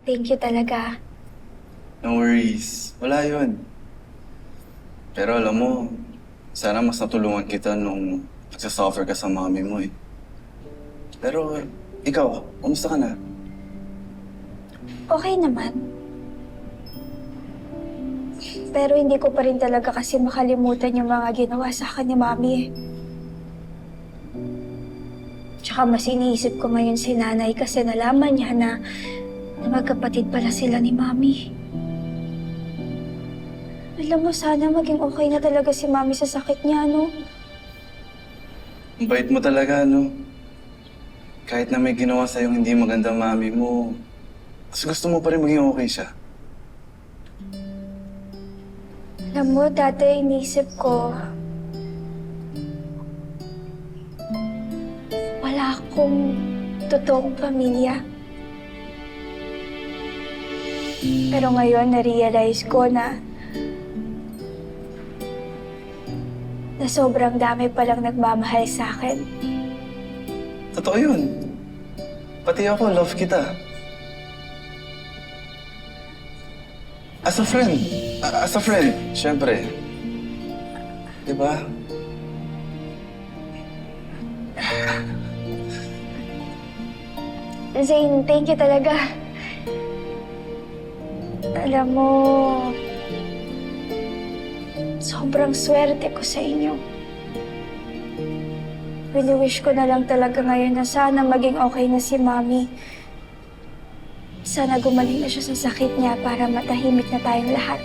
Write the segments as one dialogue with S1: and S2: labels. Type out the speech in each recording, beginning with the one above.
S1: Thank you talaga.
S2: No worries. Wala yun. Pero alam mo, sana mas natulungan kita nung nagsasuffer ka sa mami mo eh. Pero ikaw, kumusta ka na?
S1: Okay naman. Pero hindi ko pa rin talaga kasi makalimutan yung mga ginawa sa akin ni Mami eh. Tsaka mas iniisip ko ngayon si Nanay kasi nalaman niya na magkapatid pala sila ni Mami. Alam mo, sana maging okay na talaga si Mami sa sakit niya, no?
S2: Ang bait mo talaga, no? Kahit na may ginawa sa'yo hindi maganda mami mo, mas gusto mo pa rin maging okay siya.
S1: Alam mo, dati iniisip ko, wala akong totoong pamilya. Pero ngayon, na-realize ko na sobrang dami palang nagmamahal sa akin.
S2: Totoo yun. Pati ako, love kita. As a friend. As a friend, syempre. Diba?
S1: Zane, thank you talaga. Alam mo, sobrang swerte ko sa inyo. Really wish ko na lang talaga ngayon na sana maging okay na si Mami. Sana gumaling na siya sa sakit niya para matahimik na tayong lahat.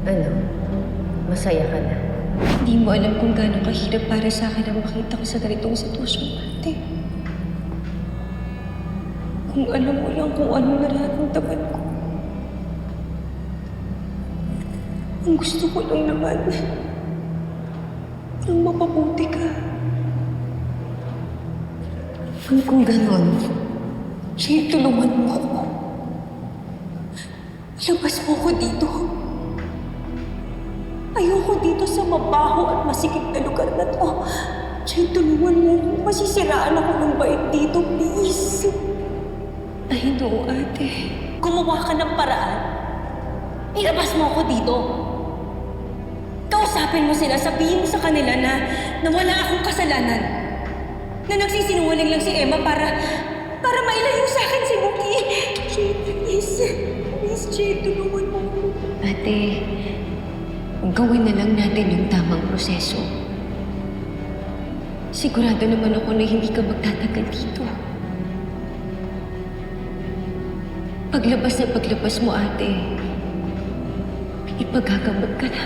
S3: Ano? Masaya ka na?
S4: Hindi mo alam kung gaano kahirap para sa akin na makita ko sa ganitong sitwasyon, ate. Kung alam mo lang kung ano nararamdaman ko. Ang gusto ko lang naman, ang mapabuti ka.
S3: Kung ganon,
S4: Siya, tulungan mo ako. Labas mo ko dito. Ayoko dito sa mabaho at masikip na lugar na to. Siya, tulungan mo ako. Masisiraan ako ng bait dito, please. Ay, no, ate. Gumawa ka ng paraan. Ilabas mo ako dito. Kausapin mo sila, sabihin mo sa kanila na wala akong kasalanan. Na nagsisinungaling lang si Emma para mailayo sa akin si Muki. Jay, please. Please, Jay, tulungan mo ako.
S3: ate, gawin na lang natin yung tamang proseso. Sigurado naman ako na hindi ka magtatagal dito. Paglabas mo, ate, ipagagamot ka na.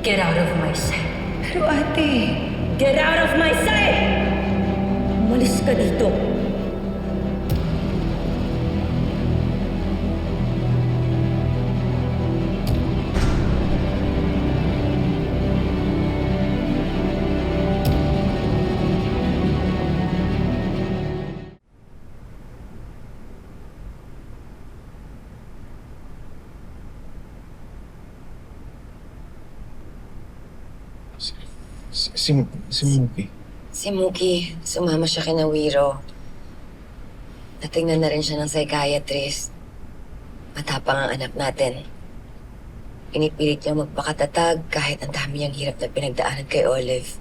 S4: Get out of my sight. Pero ate, get out of my sight! Umalis ka dito.
S5: Si Muki.
S6: Si Muki, sumama siya kina Wiro. Natingnan na rin siya ng psychiatrist. Matapang ang anak natin. Pinipilit niya magpakatatag kahit ang dami niyang hirap na pinagdaanan kay Olive.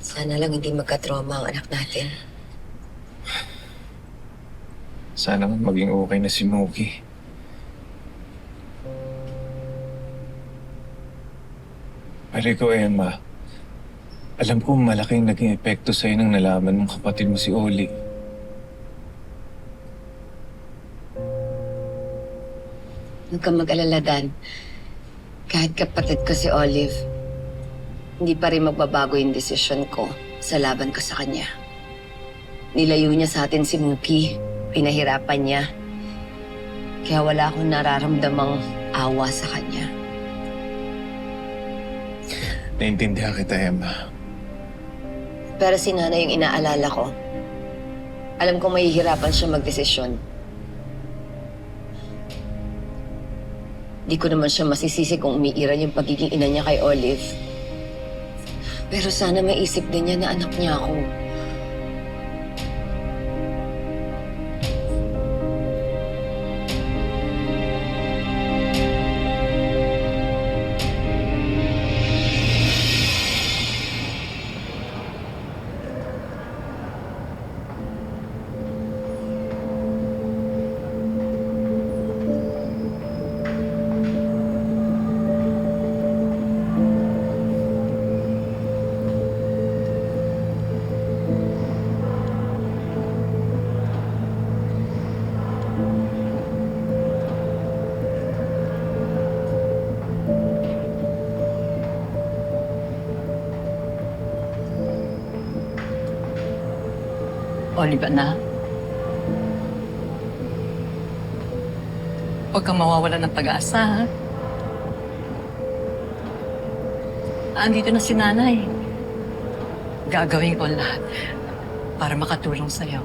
S6: Sana lang hindi magka-trauma ang anak natin.
S5: Sana nga maging okay na si Muki. Pero ikaw, Emma, alam ko malaking naging epekto sa'yo nang nalaman ng kapatid mo si Oli.
S6: Huwag kang mag-alala, Dan. Kahit kapatid ko si Olive, hindi pa rin magbabago yung desisyon ko sa laban ka sa kanya. Nilayo niya sa atin si Mookie. Pinahirapan niya. Kaya wala akong nararamdamang awa sa kanya.
S5: Naintindihan kita, Emma.
S6: Pero si nanay yung inaalala ko. Alam kong mahihirapan siya magdesisyon. Di ko naman siya masisisi kung umiiral yung pagiging ina niya kay Olive. Pero sana maisip din niya na anak niya ako.
S7: Olive, anak. Huwag kang mawawala ng pag-asa, ha? Andito na si nanay. Gagawin ko lahat para makatulong sa'yo.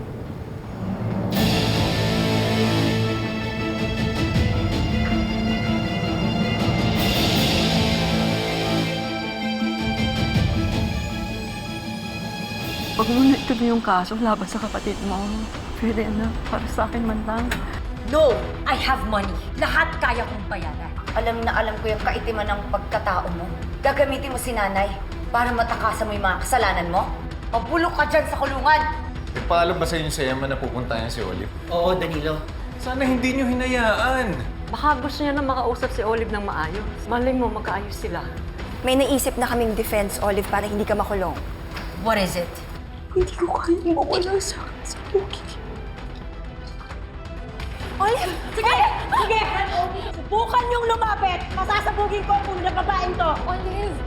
S8: Huwag mo na ituloy yung kaso laban sa kapatid mo. Pwede na, para sa akin man lang.
S4: No! I have money. Lahat kaya kong bayaran.
S6: Alam na alam ko yung kaitiman ng pagkatao mo. Gagamitin mo si nanay para matakasan mo yung mga kasalanan mo. Mabulok ka dyan sa kulungan!
S5: Ipaalam ba sa inyo si Emma na pupunta niya si Olive?
S9: Oo, Danilo.
S5: Sana hindi niyo hinayaan.
S8: Baka gusto niya na makausap si Olive ng maayos. Maling mo, magkaayos sila.
S10: May naisip na kaming defense, Olive, para hindi ka makulong.
S4: What is it?
S10: Hindi ko kaya mawala sa Mookie. Olive!
S4: Sige! Sige! Subukan niyong lumapit! Masasabugin ko kung na babaeng to!
S10: Olive!